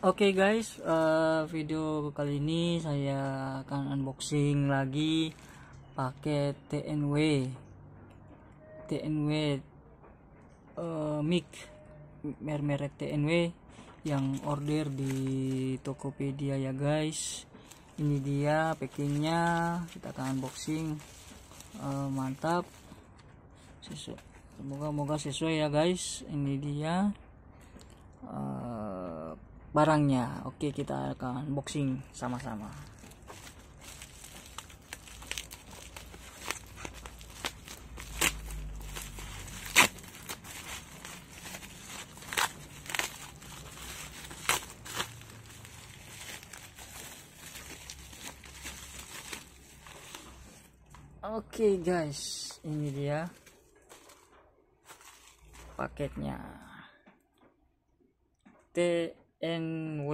Oke guys, video kali ini saya akan unboxing lagi paket TNW mic merek TNW yang order di Tokopedia ya guys. Ini dia packingnya, kita akan unboxing. Mantap, semoga sesuai ya guys. Ini dia barangnya. Oke, kita akan unboxing sama-sama. Oke guys, ini dia paketnya. TNW,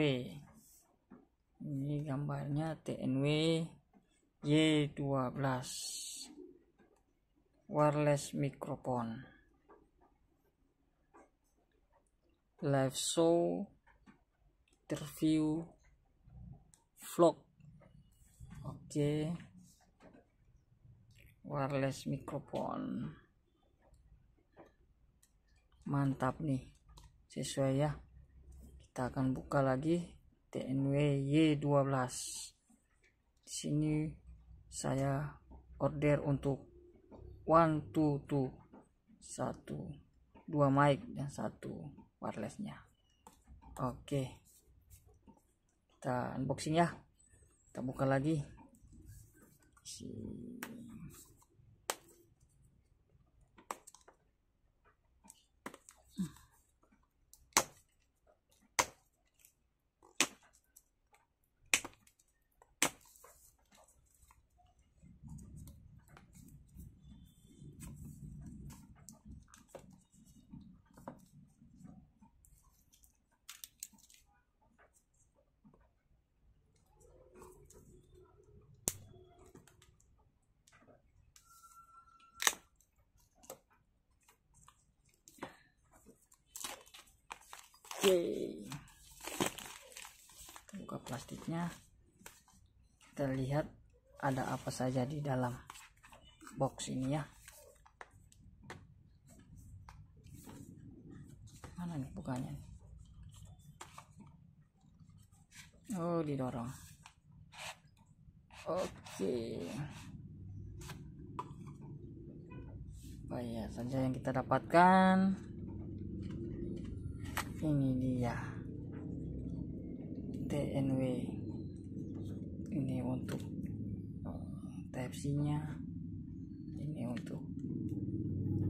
ini gambarnya TNW Y12 wireless microphone, live show, interview, vlog. Oke, wireless microphone, mantap nih, sesuai ya. Kita akan buka lagi TNW Y12. Di sini saya order untuk 1, 2, 2, 2 mic dan 1 wirelessnya. Oke, kita unboxing ya. Kita buka lagi. Oke, buka plastiknya, kita lihat ada apa saja di dalam box ini ya. Mana nih bukanya? Oh, didorong. Oke, apa ya saja yang kita dapatkan? Ini dia TNW, ini untuk Type-C nya, ini untuk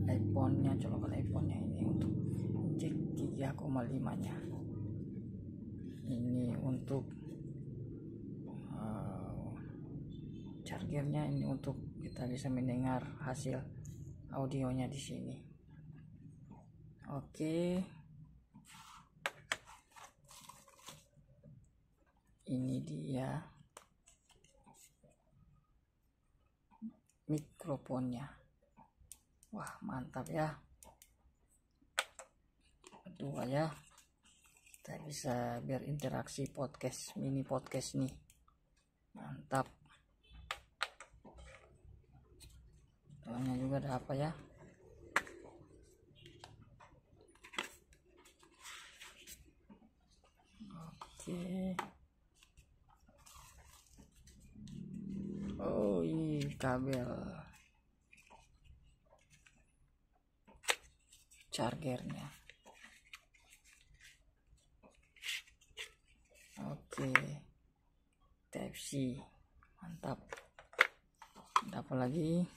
iPhone nya, colokan iPhone nya, ini untuk jack 3,5 nya, ini untuk chargernya, ini untuk kita bisa mendengar hasil audionya di sini. Oke, ini dia mikrofonnya. Wah, mantap ya. Kedua ya, kita bisa berinteraksi podcast, mini podcast nih. Mantap. Soalnya juga ada apa ya? Oke. Oh, ini kabel chargernya. Oke, Type-C, mantap. Ada apa lagi?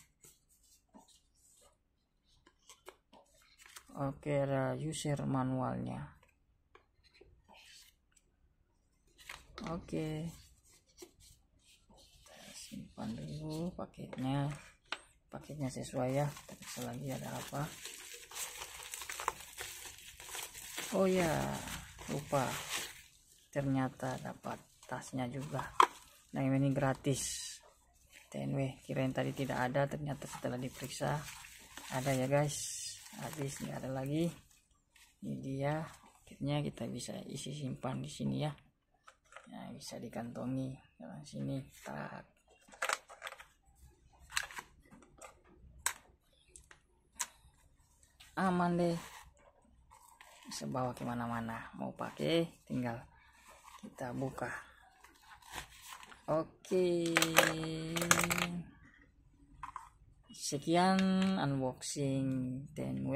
Oke, ada user manualnya. Oke, simpan dulu paketnya sesuai ya. Kita periksa lagi ada apa. Oh ya, lupa, ternyata dapat tasnya juga. Nah, ini gratis TNW, kirain tadi tidak ada, ternyata setelah diperiksa ada ya guys. Habis nggak ada lagi. Ini dia. akhirnya kita bisa isi simpan di sini ya. Nah, bisa dikantongi dalam sini. Tak. Aman deh, bisa bawa kemana-mana. Mau pakai tinggal kita buka. Oke, sekian unboxing 10W